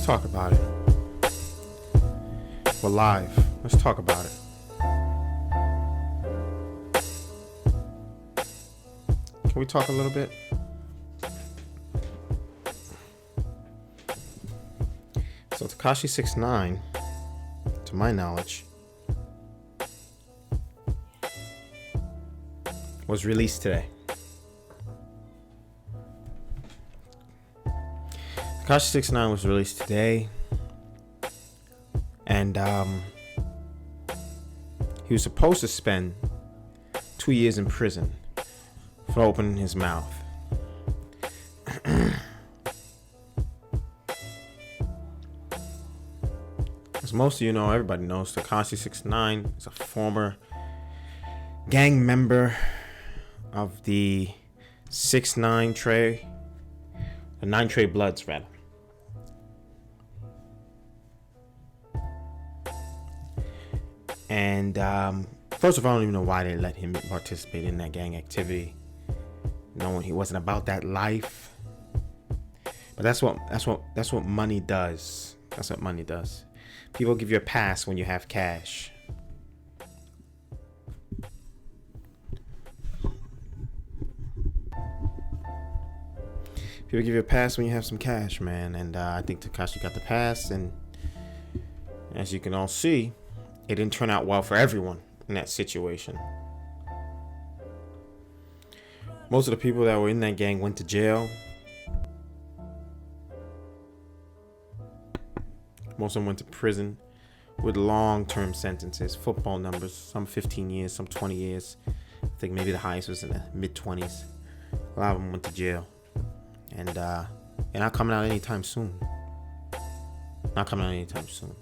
Let's talk about it. We're live. Let's talk about it. Can we talk a little bit? So Tekashi 6ix9ine, to my knowledge, was released today. Tekashi 6ix9ine was released today, and he was supposed to spend 2 years in prison for opening his mouth. As most of you know, everybody knows, Tekashi 6ix9ine is a former gang member of the 6ix9ine Trey, the 9 Trey Bloods, rather. And first of all, I don't even know why they let him participate in that gang activity, knowing he wasn't about that life. But that's what money does. That's what money does. People give you a pass when you have cash. People give you a pass when you have some cash, man. And I think Tekashi got the pass, and as you can all see, it didn't turn out well for everyone in that situation. Most of the people that were in that gang went to jail. Most of them went to prison with long-term sentences, football numbers, some 15 years, some 20 years. I think maybe the highest was in the mid-20s. A lot of them went to jail. And they're not coming out anytime soon. Not coming out anytime soon.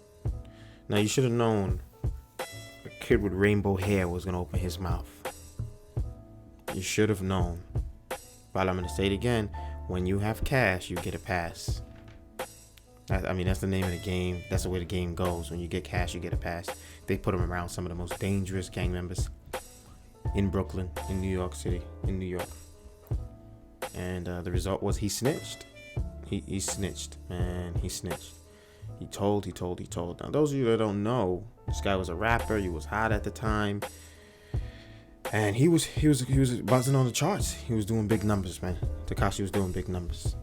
Now, you should have known a kid with rainbow hair was going to open his mouth. You should have known. But I'm going to say it again. When you have cash, you get a pass. That's the name of the game. That's the way the game goes. When you get cash, you get a pass. They put him around some of the most dangerous gang members in Brooklyn, in New York City, in New York. And the result was he snitched. He snitched, man. He snitched. He told. Now, those of you that don't know, this guy was a rapper. He was hot at the time, and he was buzzing on the charts. He was doing big numbers, man. Tekashi was doing big numbers.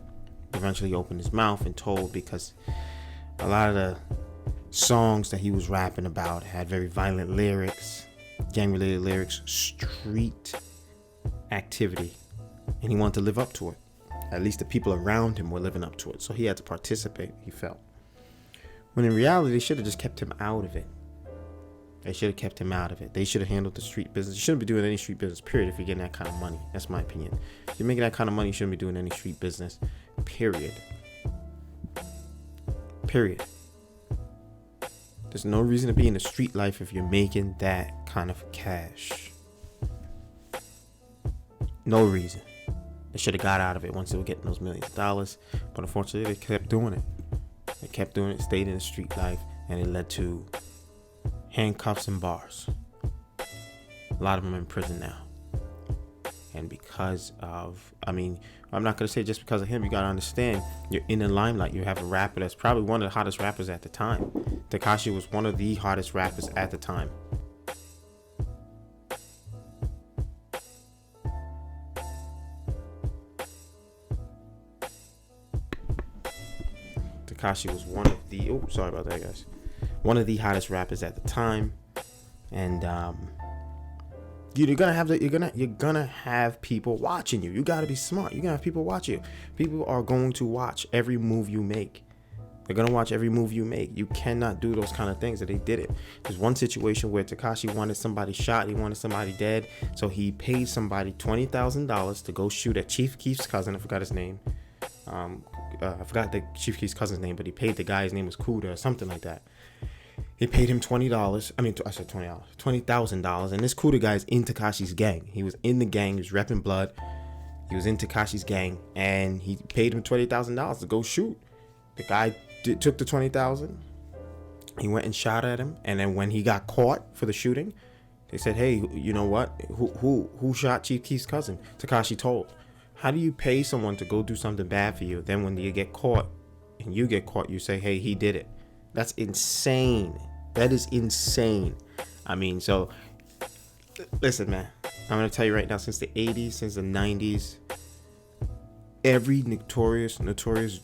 Eventually, he opened his mouth and told, because a lot of the songs that he was rapping about had very violent lyrics, gang-related lyrics, street activity, and he wanted to live up to it. At least the people around him were living up to it, so he had to participate, he felt. When in reality, they should have just kept him out of it. They should have kept him out of it. They should have handled the street business. You shouldn't be doing any street business, period, if you're getting that kind of money. That's my opinion. If you're making that kind of money, you shouldn't be doing any street business, period. Period. There's no reason to be in the street life if you're making that kind of cash. No reason. They should have got out of it once they were getting those millions of dollars. But unfortunately, they kept doing it. They kept doing it, stayed in the street life, and it led to handcuffs and bars. A lot of them in prison now. And because of, I'm not going to say just because of him. You got to understand, you're in the limelight. You have a rapper that's probably one of the hottest rappers at the time. Tekashi was one of the hottest rappers at the time. Tekashi was one of the, sorry about that, guys. One of the hottest rappers at the time, and you're gonna have people watching you. You gotta be smart. You're gonna have people watch you. People are going to watch every move you make. They're gonna watch every move you make. You cannot do those kind of things. That they did it. There's one situation where Tekashi wanted somebody shot. He wanted somebody dead, so he paid somebody $20,000 to go shoot at Chief Keef's cousin. I forgot his name. I forgot the Chief Keef's cousin's name, but he paid the guy. His name was Kuda or something like that. He paid him $20. I said $20. $20,000. And this Kuda guy is in Tekashi's gang. He was in the gang. He was repping blood. He was in Tekashi's gang, and he paid him $20,000 to go shoot. The guy took the $20,000. He went and shot at him, and then when he got caught for the shooting, they said, "Hey, you know what? Who shot Chief Keef's cousin?" Tekashi told. How do you pay someone to go do something bad for you? Then when you get caught, and you get caught, you say, hey, he did it. That's insane. That is insane. I mean, so listen, man, I'm going to tell you right now, since the 80s, since the 90s, every notorious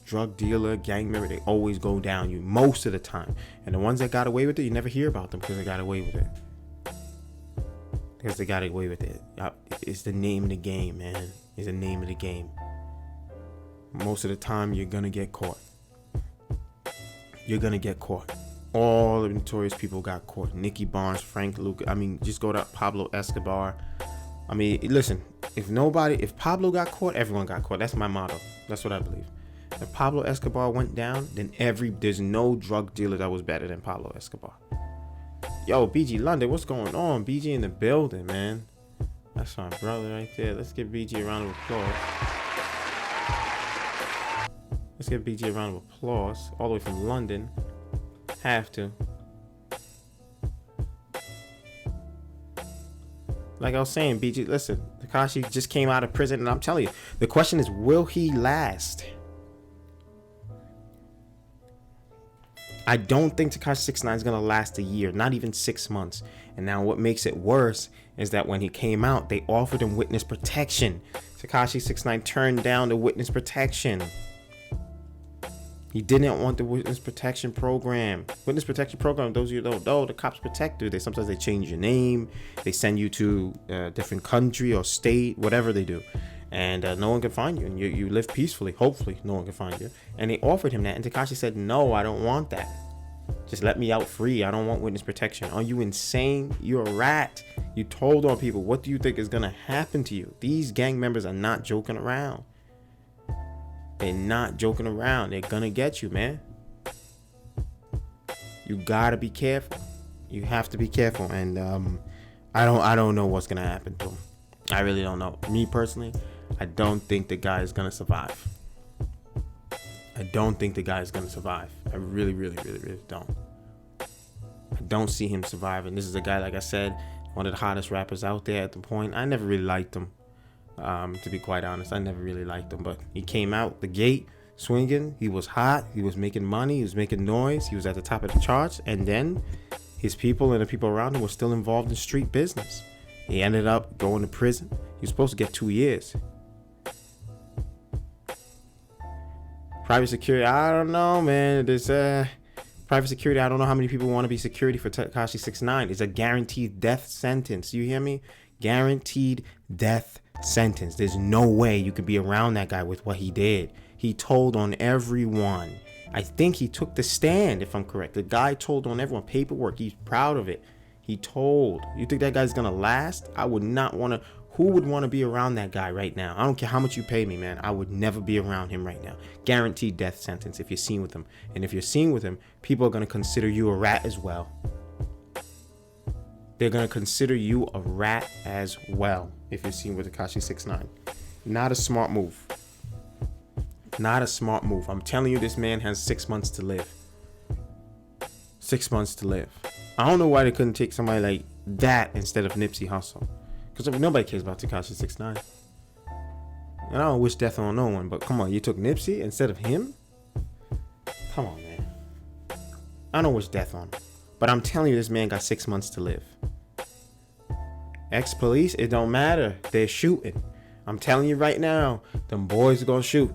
drug dealer, gang member, they always go down you most of the time. And the ones that got away with it, you never hear about them because they got away with it. Because they got away with it. It's the name of the game, man. It's the name of the game. Most of the time, you're going to get caught. You're going to get caught. All the notorious people got caught. Nicky Barnes, Frank Lucas. I mean, just go to Pablo Escobar. I mean, listen, if Pablo got caught, everyone got caught. That's my motto. That's what I believe. If Pablo Escobar went down, then there's no drug dealer that was better than Pablo Escobar. Yo, BG London, what's going on? BG in the building, man. That's my brother right there. Let's give BG a round of applause. Let's give BG a round of applause. All the way from London. Have to. Like I was saying, BG, listen, Tekashi just came out of prison, and I'm telling you, the question is, will he last? I don't think Tekashi 6ix9ine is going to last a year, not even 6 months. And now what makes it worse is that when he came out, they offered him witness protection. Tekashi 6ix9ine turned down the witness protection. He didn't want the witness protection program. Witness protection program, those of you who don't know, the cops protect you. Sometimes they change your name. They send you to a different country or state, whatever they do. And no one can find you. And you live peacefully. Hopefully, no one can find you. And they offered him that. And Tekashi said, no, I don't want that. Just let me out free. I don't want witness protection. Are you insane? You're a rat. You told on people. What do you think is going to happen to you? These gang members are not joking around. They're not joking around. They're gonna get you, man. You gotta be careful. You have to be careful. And I don't know what's gonna happen to him. I really don't know. Me personally, I don't think the guy is gonna survive. I don't think the guy is gonna survive. I really don't. I don't see him surviving. This is a guy, like I said, one of the hottest rappers out there at the point. I never really liked him. To be quite honest, I never really liked him, but he came out the gate swinging. He was hot. He was making money. He was making noise. He was at the top of the charts. And then his people and the people around him were still involved in street business. He ended up going to prison. He was supposed to get 2 years. Private security, I don't know, man. There's private security. I don't know how many people want to be security for Tekashi 6ix9ine. It's a guaranteed death sentence. You hear me? Guaranteed death sentence. There's no way you could be around that guy with what he did. He told on everyone. I think he took the stand, if I'm correct. The guy told on everyone. Paperwork. He's proud of it. He told. You think that guy's gonna last? I would not want to. Who would want to be around that guy right now? I don't care how much you pay me, man. I would never be around him right now. Guaranteed death sentence if you're seen with him. And if you're seen with him, people are gonna consider you a rat as well. They're going to consider you a rat as well if you're seen with Tekashi 6ix9ine. Not a smart move. Not a smart move. I'm telling you, this man has 6 months to live. 6 months to live. I don't know why they couldn't take somebody like that instead of Nipsey Hussle. Because nobody cares about Tekashi 6ix9ine. And I don't wish death on no one, but come on, you took Nipsey instead of him? Come on, man. I don't wish death on him. But I'm telling you, this man got 6 months to live. Ex-police, it don't matter. They're shooting. I'm telling you right now, them boys are going to shoot.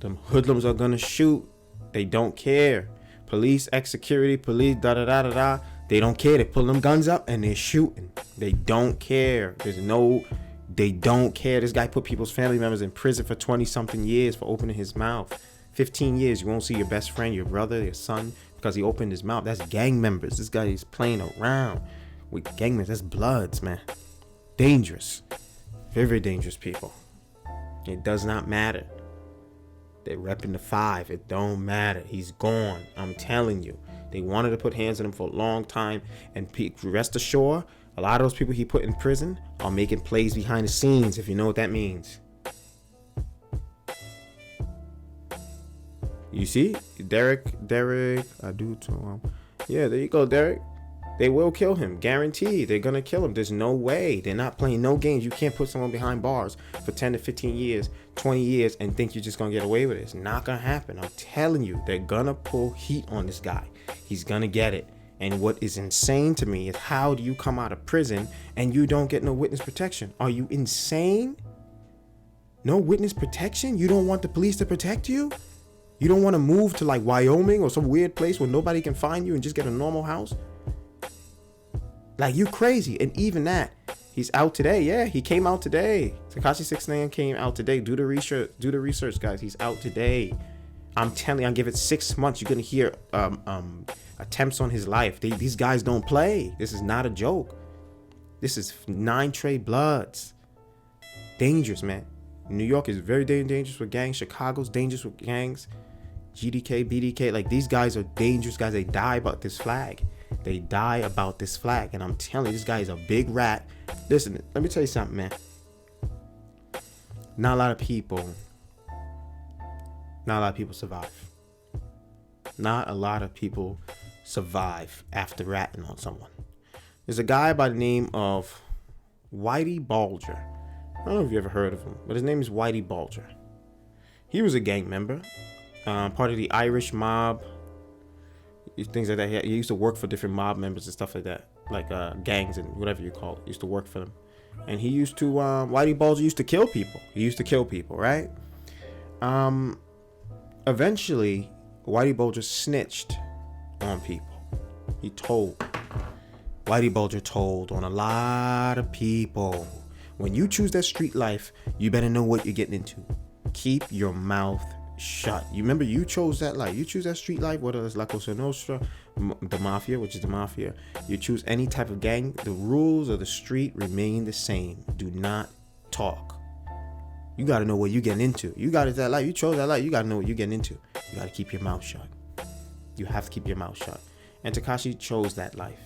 Them hoodlums are going to shoot. They don't care. Police, ex-security, police, da-da-da-da-da. They don't care. They pull them guns up and they're shooting. They don't care. They don't care. This guy put people's family members in prison for 20-something years for opening his mouth. 15 years, you won't see your best friend, your brother, your son, because he opened his mouth. That's gang members. This guy is playing around with gang members. That's bloods, man. Dangerous. Very, very dangerous people. It does not matter. They're repping the 5. It don't matter. He's gone. I'm telling you. They wanted to put hands on him for a long time. And rest assured, a lot of those people he put in prison are making plays behind the scenes, if you know what that means. You see? Derek, I do too. Yeah, there you go, Derek. They will kill him. Guaranteed. They're going to kill him. There's no way. They're not playing no games. You can't put someone behind bars for 10 to 15 years, 20 years, and think you're just going to get away with it. It's not going to happen. I'm telling you, they're going to pull heat on this guy. He's going to get it. And what is insane to me is, how do you come out of prison and you don't get no witness protection? Are you insane? No witness protection? You don't want the police to protect you? You don't want to move to like Wyoming or some weird place where nobody can find you and just get a normal house? Like, you crazy. And even that, he's out today. Yeah, he came out today. Tekashi 6ix9ine came out today. Do the research, guys. He's out today. I'm telling you, I'll give it 6 months. You're gonna hear attempts on his life. These guys don't play. This is not a joke. This is 9 Trey Bloods. Dangerous, man. New York is very dangerous with gangs. Chicago's dangerous with gangs. GDK, BDK, like, these guys are dangerous guys. They die about this flag. They die about this flag. And I'm telling you, this guy is a big rat. Listen, let me tell you something, man. Not a lot of people survive. Not a lot of people survive after ratting on someone. There's a guy by the name of Whitey Bulger. I don't know if you ever heard of him, but his name is Whitey Bulger. He was a gang member, part of the Irish mob, things like that. He used to work for different mob members and stuff like that, like gangs and whatever you call it. He used to work for them. And he used to, Whitey Bulger used to kill people. He used to kill people, right? Eventually, Whitey Bulger snitched on people. Whitey Bulger told on a lot of people. When you choose that street life, you better know what you're getting into. Keep your mouth shut. You remember, you chose that life. You choose that street life, whether it's La Cosa Nostra, the Mafia, which is the Mafia. You choose any type of gang, the rules of the street remain the same. Do not talk. You got to know what you're getting into. You got that life. You chose that life. You got to know what you're getting into. You got to keep your mouth shut. You have to keep your mouth shut. And Tekashi chose that life.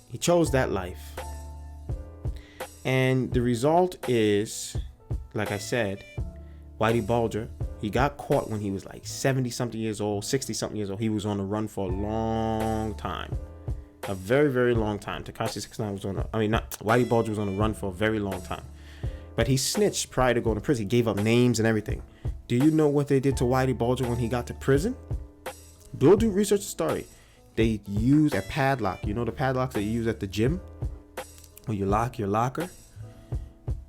He chose that life. And the result is, like I said, Whitey Bulger, he got caught when he was like 70-something years old, 60-something years old. He was on the run for a long time. A very, very long time. Tekashi 6ix9ine Whitey Bulger was on the run for a very long time. But he snitched prior to going to prison. He gave up names and everything. Do you know what they did to Whitey Bulger when he got to prison? Go do research the story. They used a padlock. You know the padlocks that you use at the gym? When you lock your locker?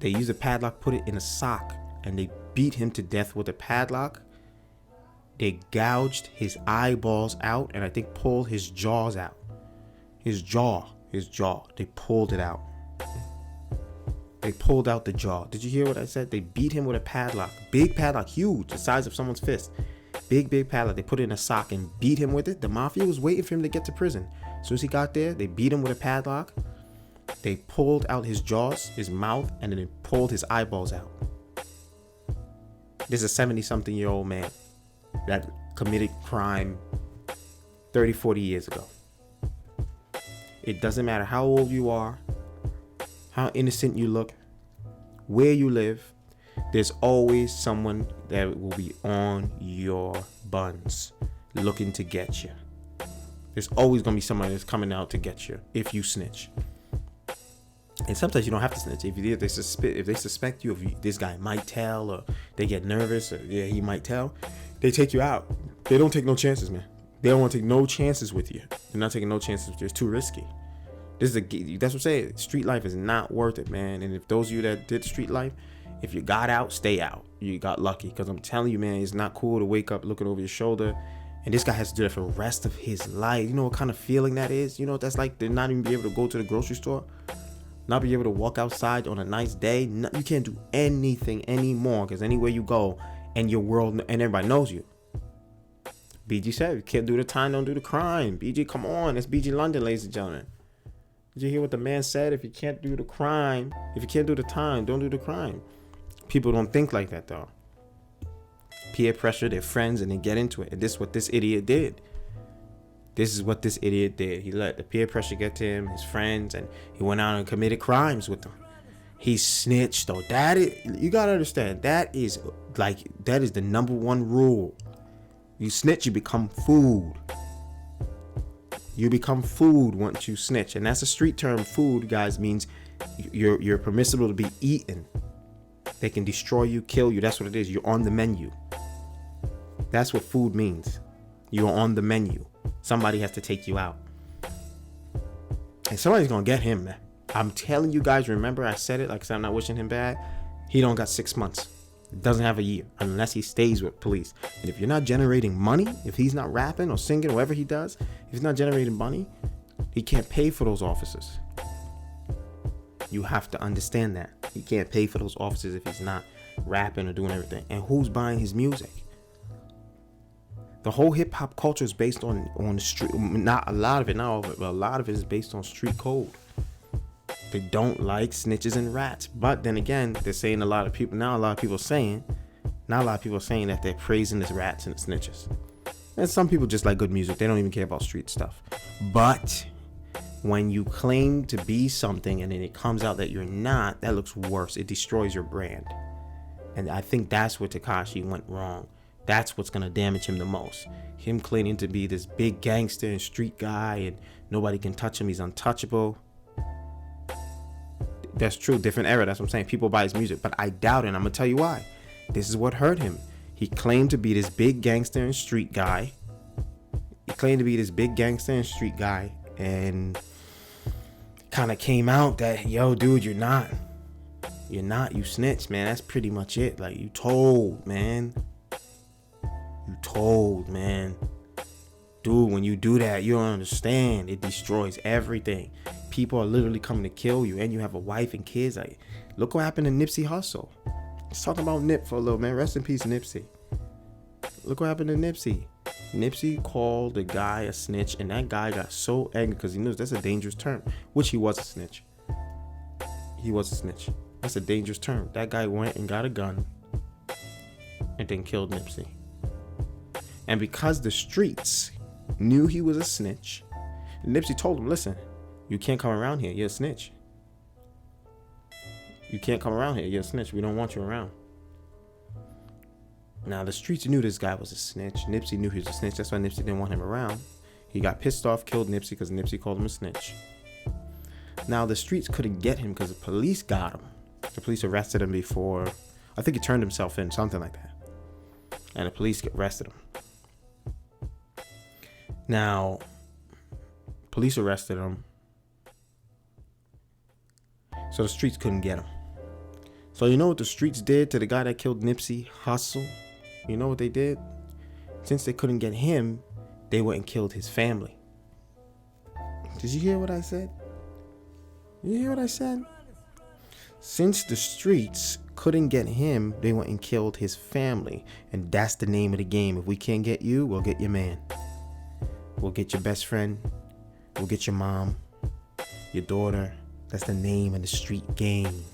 They used a padlock, put it in a sock, and they beat him to death with a padlock. They gouged his eyeballs out, and I think pulled his jaws out. His jaw. They pulled it out. They pulled out the jaw. Did you hear what I said? They beat him with a padlock. Big padlock, huge, the size of someone's fist. Big padlock. They put it in a sock and beat him with it. The mafia was waiting for him to get to prison. As soon as he got there, they beat him with a padlock. They pulled out his jaws, his mouth, and then they pulled his eyeballs out. This is a 70-something-year-old man that committed crime 30, 40 years ago. It doesn't matter how old you are, how innocent you look, where you live, there's always someone that will be on your buns looking to get you. There's always going to be somebody that's coming out to get you if you snitch. And sometimes you don't have to snitch. If they suspect you, if this guy might tell, or they get nervous, or he might tell, they take you out. They don't take no chances, man. They don't want to take no chances with you. They're not taking no chances with you. It's too risky. That's what I'm saying. Street life is not worth it, man. And if those of you that did street life, if you got out, stay out. You got lucky, because I'm telling you, man, it's not cool to wake up looking over your shoulder. And this guy has to do that for the rest of his life. You know what kind of feeling that is? You know what that's like, to not even be able to go to the grocery store, not be able to walk outside on a nice day. You can't do anything anymore, because anywhere you go, and your world, and everybody knows you. BG said, you can't do the time, don't do the crime. BG, come on. That's BG London, ladies and gentlemen. Did you hear what the man said? If you can't do the crime, if you can't do the time, don't do the crime. People don't think like that, though. Peer pressure, their friends, and they get into it. And this is what this idiot did. He let the peer pressure get to him, his friends, and he went out and committed crimes with them. He snitched, though. You gotta understand, that is the number one rule. You snitch, you become food. You become food once you snitch. And that's a street term. Food, guys, means you're permissible to be eaten. They can destroy you, kill you. That's what it is. You're on the menu. That's what food means. You're on the menu. Somebody has to take you out. And somebody's going to get him, man. I'm telling you guys, remember I said it, like I said, I'm not wishing him bad. He don't got 6 months. Doesn't have a year unless he stays with police. And if you're not generating money, if he's not rapping or singing, whatever he does, if he's not generating money, he can't pay for those officers. You have to understand that. He can't pay for those officers if he's not rapping or doing everything. And who's buying his music? The whole hip hop culture is based on the street. Not a lot of it, not all of it, but a lot of it is based on street code. They don't like snitches and rats. But then again, they're saying a lot of people saying that they're praising the rats and the snitches. And some people just like good music. They don't even care about street stuff. But when you claim to be something and then it comes out that you're not, that looks worse. It destroys your brand. And I think that's where Tekashi went wrong. That's what's going to damage him the most. Him claiming to be this big gangster and street guy and nobody can touch him. He's untouchable. That's true. Different era. That's what I'm saying. People buy his music. But I doubt it. And I'm going to tell you why. This is what hurt him. He claimed to be this big gangster and street guy. And kind of came out that, yo, dude, you're not. You snitched, man. That's pretty much it. Like, you told, man. Dude, when you do that, you don't understand. It destroys everything. People are literally coming to kill you, and you have a wife and kids. Like, look what happened to Nipsey Hussle. Let's talk about Nip for a little, man. Rest in peace, Nipsey. Look what happened to Nipsey. Nipsey called the guy a snitch, and that guy got so angry because he knew that's a dangerous term, which he was a snitch. That's a dangerous term. That guy went and got a gun and then killed Nipsey. And because the streets knew he was a snitch, Nipsey told him, listen, you can't come around here. You're a snitch. We don't want you around. Now, the streets knew this guy was a snitch. Nipsey knew he was a snitch. That's why Nipsey didn't want him around. He got pissed off, killed Nipsey because Nipsey called him a snitch. Now, the streets couldn't get him because the police got him. The police arrested him before. I think he turned himself in, something like that. And the police arrested him. Now, police arrested him. So the streets couldn't get him. So you know what the streets did to the guy that killed Nipsey Hussle? You know what they did? Since they couldn't get him, they went and killed his family. Did you hear what I said? Since the streets couldn't get him, they went and killed his family. And that's the name of the game. If we can't get you, we'll get your man. We'll get your best friend. We'll get your mom, your daughter. That's the name of the street game.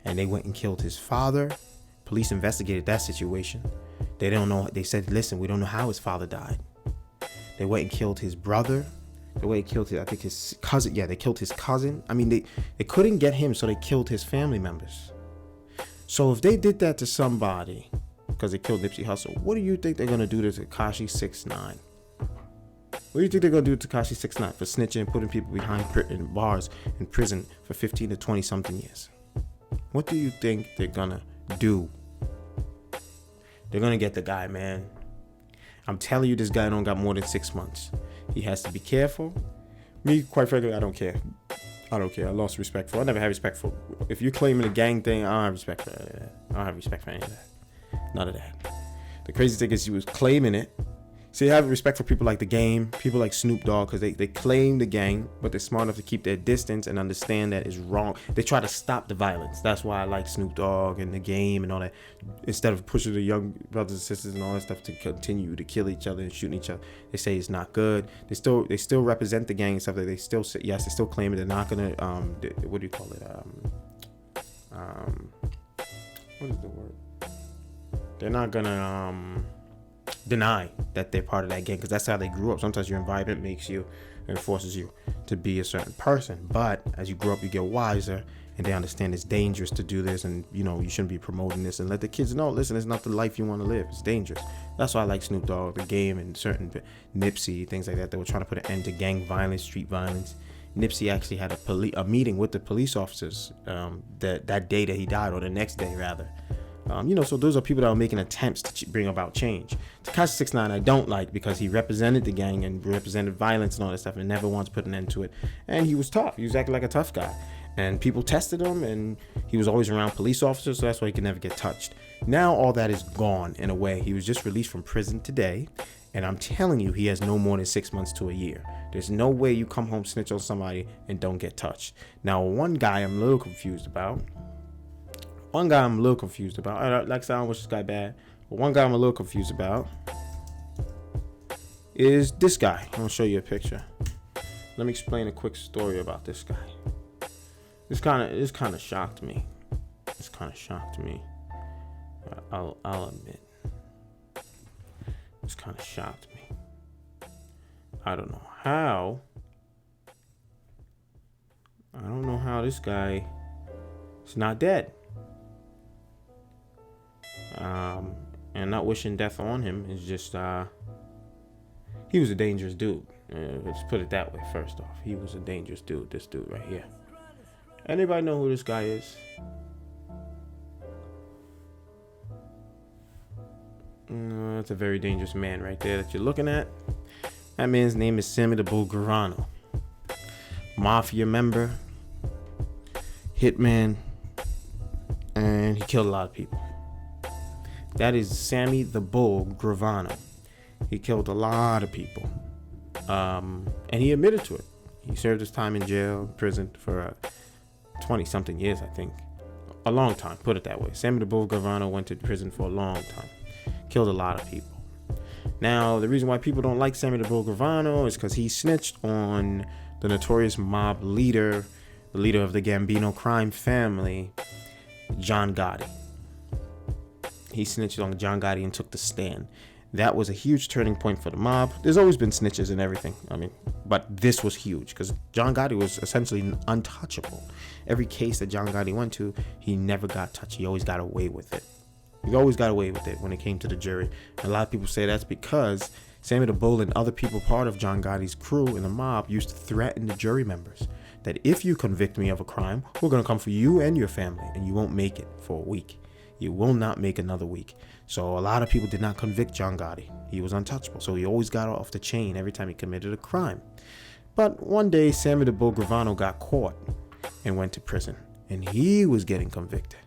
And they went and killed his father. Police investigated that situation. They don't know. They said, listen, we don't know how his father died. They went and killed his brother. They went and killed his cousin. Yeah, they killed his cousin. I mean, they couldn't get him, so they killed his family members. So if they did that to somebody, because they killed Nipsey Hussle, what do you think they're going to do to Tekashi 6ix9ine? What do you think they're going to do to Tekashi 6ix9ine for snitching and putting people behind in bars in prison for 15 to 20 something years? What do you think they're going to do? They're going to get the guy, man. I'm telling you, this guy don't got more than 6 months. He has to be careful. Me, quite frankly, I don't care. I lost respect for it. I never had respect for it. If you're claiming a gang thing, I don't have respect for that. I don't have respect for any of that. None of that. The crazy thing is he was claiming it. See, I have respect for people like The Game, people like Snoop Dogg, because they claim the gang, but they're smart enough to keep their distance and understand that it's wrong. They try to stop the violence. That's why I like Snoop Dogg and The Game and all that. Instead of pushing the young brothers and sisters and all that stuff to continue to kill each other and shooting each other, they say it's not good. They still represent the gang and stuff. Like they still say, yes, they still claim it. They're not gonna what do you call it? What is the word? They're not gonna deny that they're part of that gang, because that's how they grew up. Sometimes your environment makes you and forces you to be a certain person, but as you grow up, you get wiser and they understand it's dangerous to do this, and you shouldn't be promoting this, and let the kids know, listen, it's not the life you want to live. It's dangerous. That's why I like Snoop Dogg, the Game, and certain Nipsey, things like that. They were trying to put an end to gang violence, street violence. Nipsey actually had a meeting with the police officers that day that he died, or the next day rather. So those are people that are making attempts to bring about change. Tekashi 6ix9ine I don't like, because he represented the gang and represented violence and all that stuff, and never once put an end to it. And he was tough. He was acting like a tough guy. And people tested him, and he was always around police officers, so that's why he could never get touched. Now all that is gone in a way. He was just released from prison today, and I'm telling you, he has no more than 6 months to a year. There's no way you come home, snitch on somebody, and don't get touched. Now, one guy I'm a little confused about. I like I said, I don't wish this guy bad, but one guy I'm a little confused about is this guy. I'm gonna show you a picture. Let me explain a quick story about this guy. This kind of shocked me. I'll admit. This kind of shocked me. I don't know how this guy is not dead. And not wishing death on him. Is just he was a dangerous dude. Let's put it that way. First off, he was a dangerous dude. This dude right here. Anybody know who this guy is? That's a very dangerous man right there that you're looking at. That man's name is Sammy the Bull Gravano. Mafia member, hitman, and he killed a lot of people. That is Sammy the Bull Gravano. He killed a lot of people. And he admitted to it. He served his time in jail, prison for 20-something years, I think. A long time, put it that way. Sammy the Bull Gravano went to prison for a long time. Killed a lot of people. Now, the reason why people don't like Sammy the Bull Gravano is because he snitched on the notorious mob leader, the leader of the Gambino crime family, John Gotti. He snitched on John Gotti and took the stand. That was a huge turning point for the mob. There's always been snitches and everything. But this was huge because John Gotti was essentially untouchable. Every case that John Gotti went to, he never got touched. He always got away with it. When it came to the jury. And a lot of people say that's because Sammy the Bull and other people part of John Gotti's crew in the mob used to threaten the jury members that if you convict me of a crime, we're going to come for you and your family, and you won't make it for a week. You will not make another week. So a lot of people did not convict John Gotti. He was untouchable. So he always got off the chain every time he committed a crime. But one day, Sammy the Bull Gravano got caught and went to prison. And he was getting convicted.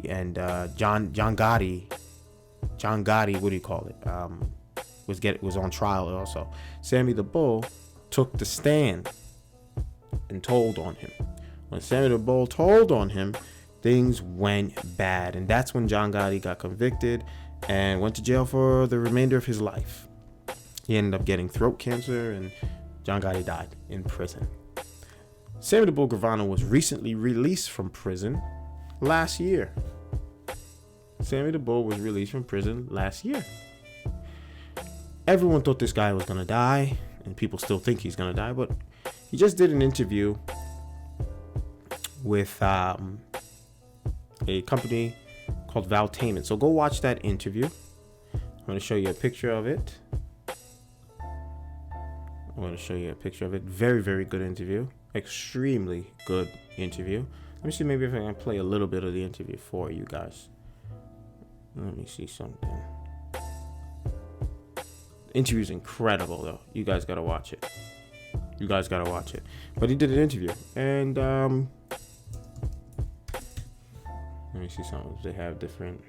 And John Gotti, what do you call it? Was on trial also. Sammy the Bull took the stand and told on him. When Sammy the Bull told on him, things went bad, and that's when John Gotti got convicted and went to jail for the remainder of his life. He ended up getting throat cancer, and John Gotti died in prison. Sammy the Bull Gravano was recently released from prison last year. Sammy the Bull was released from prison last year. Everyone thought this guy was going to die, and people still think he's going to die, but he just did an interview with a company called Waldau. So go watch that interview. I'm going to show you a picture of it. Very, very good interview. Extremely good interview. Let me see maybe if I can play a little bit of the interview for you guys. Let me see something. The interview's incredible though. You guys gotta watch it. But he did an interview, and let me see something. They have different.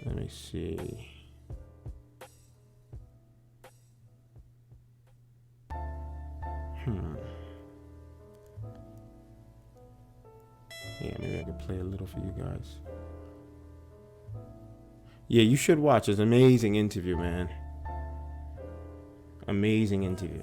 Let me see. Yeah, maybe I could play a little for you guys. Yeah, you should watch. It's an amazing interview, man. Amazing interview.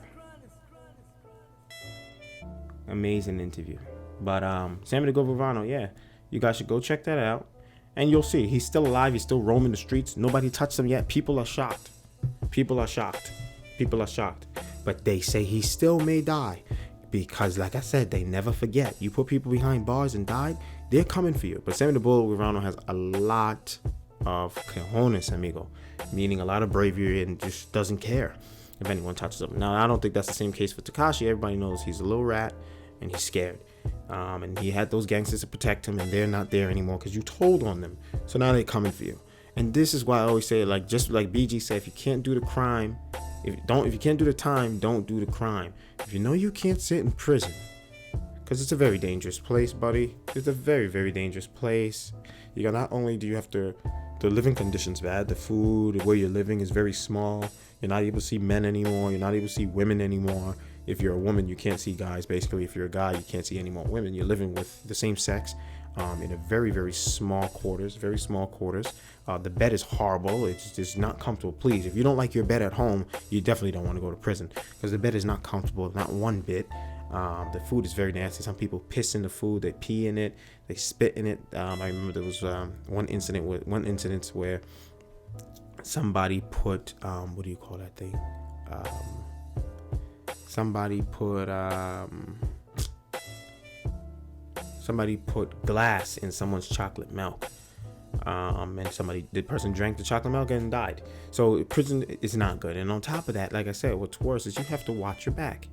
But Sammy the Bull Gravano, yeah, you guys should go check that out, and you'll see he's still alive. He's still roaming the streets. Nobody touched him yet. People are shocked. But they say he still may die. Because, like I said, they never forget. You put people behind bars and died, they're coming for you. But Sammy the Bull Guevara has a lot of cojones, amigo, meaning a lot of bravery, and just doesn't care if anyone touches him. Now, I don't think that's the same case for Tekashi. Everybody knows he's a little rat and he's scared. And he had those gangsters to protect him, and they're not there anymore because you told on them. So now they're coming for you. And this is why I always say, like, just like BG said, if you can't do the crime, if you can't do the time, don't do the crime. If you know you can't sit in prison, because it's a very dangerous place, buddy. It's a very, very dangerous place. You got, not only do you have the living conditions bad, the food where you're living is very small. You're not able to see men anymore. You're not able to see women anymore. If you're a woman, you can't see guys. Basically, if you're a guy, you can't see any more women. You're living with the same sex in a very, very small quarters. Very small quarters. The bed is horrible. It's just not comfortable. Please, if you don't like your bed at home, you definitely don't want to go to prison, because the bed is not comfortable, not one bit. The food is very nasty. Some people piss in the food. They pee in it. They spit in it. I remember there was one incident where somebody put what do you call that thing? Somebody put glass in someone's chocolate milk. And the person drank the chocolate milk and died. So prison is not good. And on top of that, like I said, what's worse is you have to watch your back.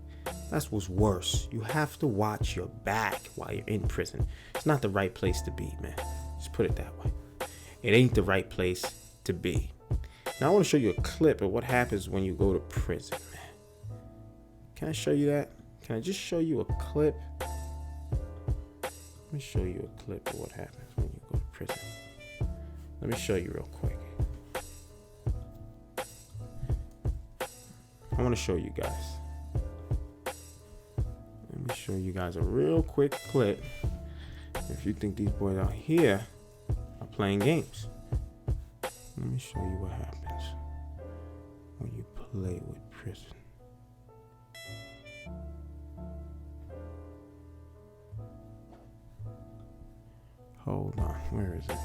That's what's worse. You have to watch your back while you're in prison. It's not the right place to be, man. Just put it that way. It ain't the right place to be. Now I want to show you a clip of what happens when you go to prison, man. Can I show you that? Can I just show you a clip? Let me show you a clip of what happens when you go to prison. Let me show you real quick. I want to show you guys. Let me show you guys a real quick clip. If you think these boys out here are playing games. Let me show you what happens when you play with prison. Hold on, where is it?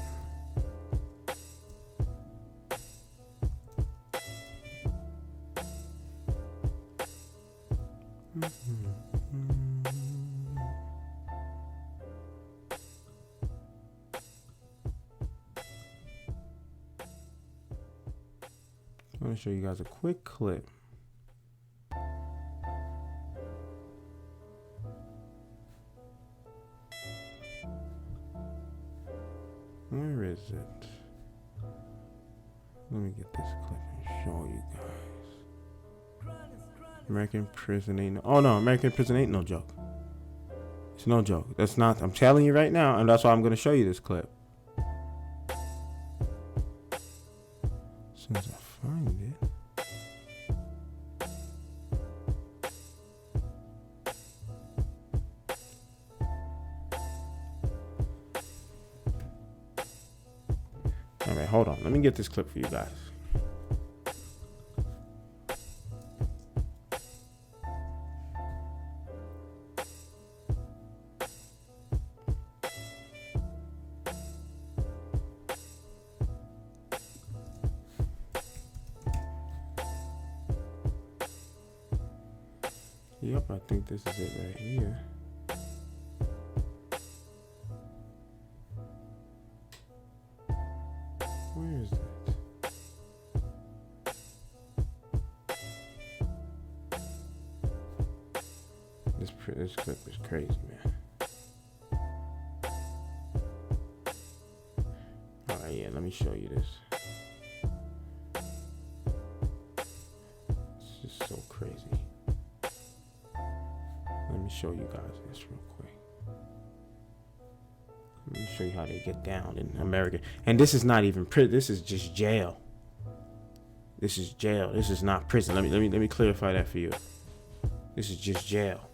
I'm going to show you guys a quick clip. Where is it? Let me get this clip and show you guys. American prison ain't American prison ain't no joke. It's no joke. That's not, I'm telling you right now, and that's why I'm going to show you this clip. As soon as I find it. All right, hold on. Let me get this clip for you guys. Yep, I think this is it right here. Where is it? This clip is crazy, man. Alright, yeah, let me show you this. It's just so crazy. Let me show you guys this real quick. Let me show you how they get down in America. And this is not even prison. This is just jail. This is jail. This is not prison. Let me clarify that for you. This is just jail.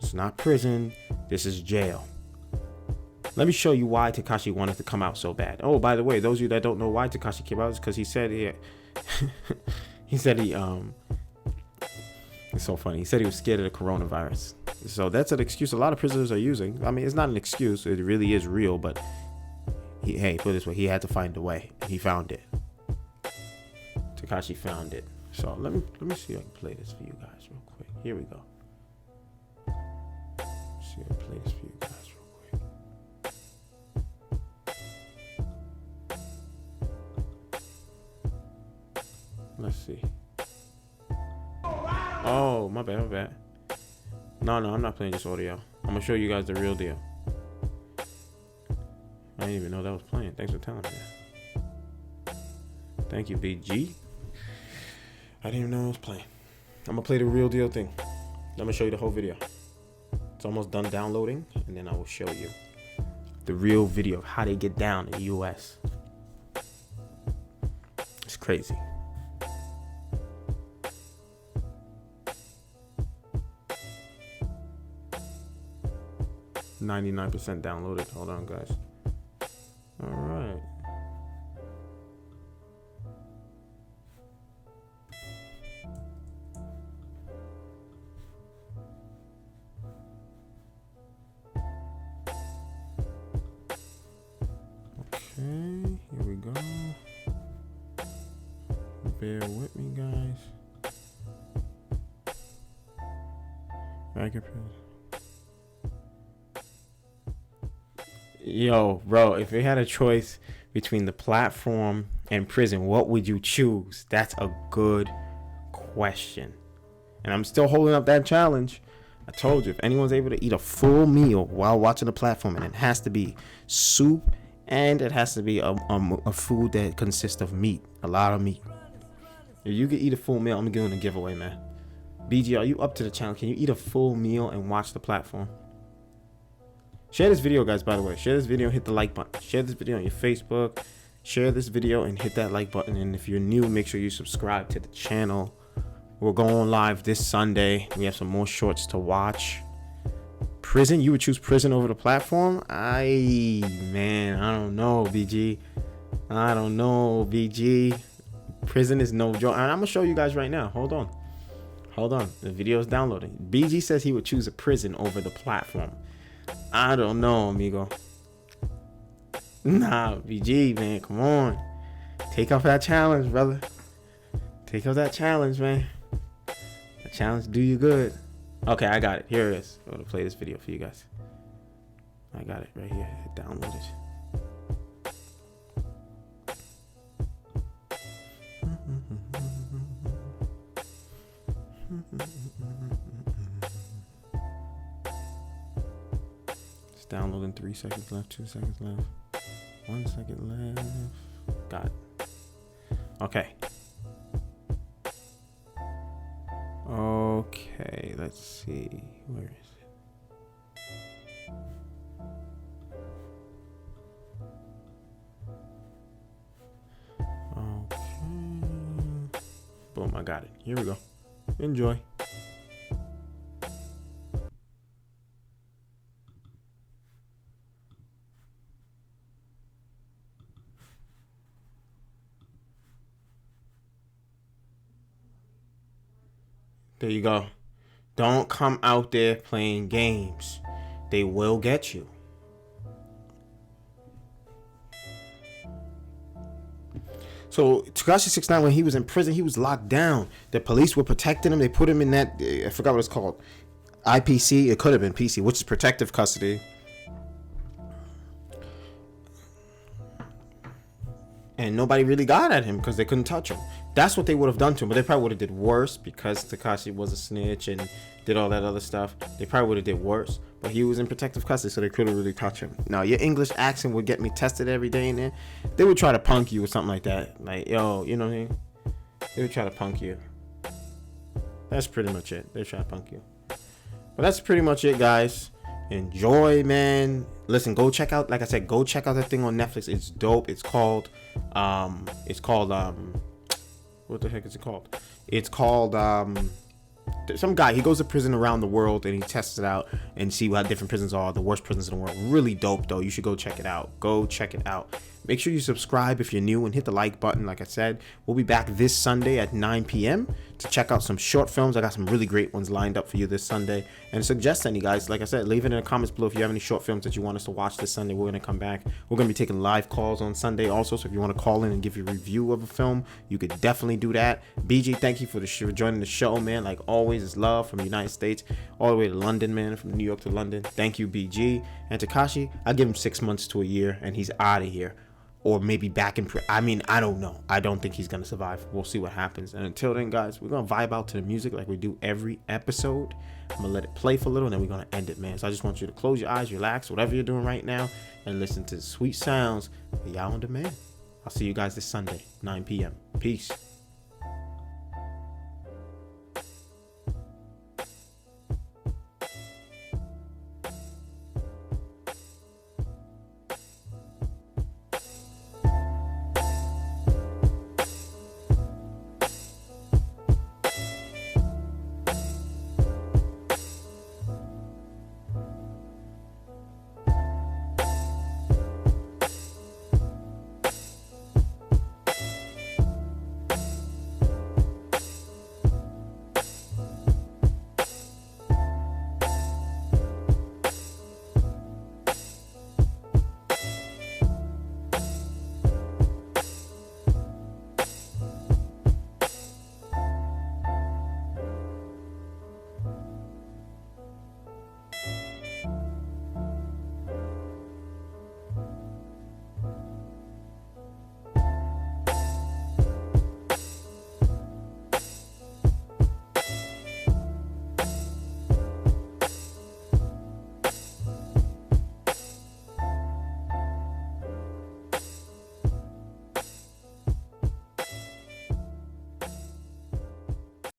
It's not prison. This is jail. Let me show you why Tekashi wanted to come out so bad. Oh, by the way, those of you that don't know why Tekashi came out, is because he said it's so funny. He said he was scared of the coronavirus. So that's an excuse a lot of prisoners are using. I mean, it's not an excuse. It really is real, but put it this way, he had to find a way. He found it. Tekashi found it. So let me see if I can play this for you guys real quick. Here we go. Let's see. Oh, my bad. No, I'm not playing just audio. I'm gonna show you guys the real deal. I didn't even know that was playing. Thanks for telling me that. Thank you, BG. I didn't even know it was playing. I'm gonna play the real deal thing. Let me show you the whole video. It's almost done downloading, and then I will show you the real video of how they get down in the US. It's crazy. %99 downloaded. Hold on, guys. All right. Okay, here we go. Bear with me, guys. Yo, bro, if you had a choice between the platform and prison, what would you choose? That's a good question. And I'm still holding up that challenge. I told you, if anyone's able to eat a full meal while watching the platform, and it has to be soup, and it has to be a food that consists of meat, a lot of meat. If you can eat a full meal, I'm giving a giveaway, man. BG, are you up to the challenge? Can you eat a full meal and watch the platform? Share this video, guys, by the way. Share this video and hit the like button. Share this video on your Facebook. Share this video and hit that like button. And if you're new, make sure you subscribe to the channel. We're going live this Sunday. We have some more shorts to watch. Prison? You would choose prison over the platform? Man, I don't know, BG. I don't know, BG. Prison is no joke. And I'm going to show you guys right now. Hold on. The video is downloading. BG says he would choose a prison over the platform. I don't know, amigo. Nah, BG, man, come on. Take off that challenge, brother. Take off that challenge, man. That challenge do you good. Okay, I got it. Here it is. I'm going to play this video for you guys. I got it right here. Download it. It's downloading. 3 seconds left, 2 seconds left, 1 second left. Got it. Okay. Okay, let's see. Where is it? Okay. Boom, I got it. Here we go. Enjoy. There you go. Don't come out there playing games. They will get you. So Tekashi 6ix9ine, when he was in prison, he was locked down. The police were protecting him. They put him in that, I forgot what it's called, IPC. It could have been PC, which is protective custody. And nobody really got at him because they couldn't touch him. That's what they would have done to him, but they probably would have did worse because Tekashi was a snitch and did all that other stuff. They probably would have did worse, but he was in protective custody, so they couldn't really touch him. Now, your English accent would get me tested every day and then. They would try to punk you or something like that. Like, yo, you know what I mean? They would try to punk you. That's pretty much it. They try to punk you. But that's pretty much it, guys. Enjoy, man. Listen, go check out, like I said, go check out that thing on Netflix. It's dope. It's called what the heck is it called? It's called some guy, he goes to prison around the world and he tests it out and see what different prisons are, the worst prisons in the world. Really dope, though. You should go check it out. Go check it out. Make sure you subscribe if you're new and hit the like button. Like I said, we'll be back this Sunday at 9 p.m. to check out some short films. I got some really great ones lined up for you this Sunday. And suggest any, guys. Like I said, leave it in the comments below if you have any short films that you want us to watch this Sunday. We're going to come back. We're going to be taking live calls on Sunday also. So if you want to call in and give your review of a film, you could definitely do that. BG, thank you for joining the show, man. Like always, it's love from the United States all the way to London, man. From New York to London. Thank you, BG. And Tekashi, I give him 6 months to a year and he's out of here. or maybe back in. I mean, I don't know. I don't think he's gonna survive. We'll see what happens. And until then, guys, we're gonna vibe out to the music like we do every episode. I'm gonna let it play for a little, and then we're gonna end it, man. So I just want you to close your eyes, relax, whatever you're doing right now, and listen to the sweet sounds of Y'all on Demand. I'll see you guys this Sunday, 9 p.m. Peace.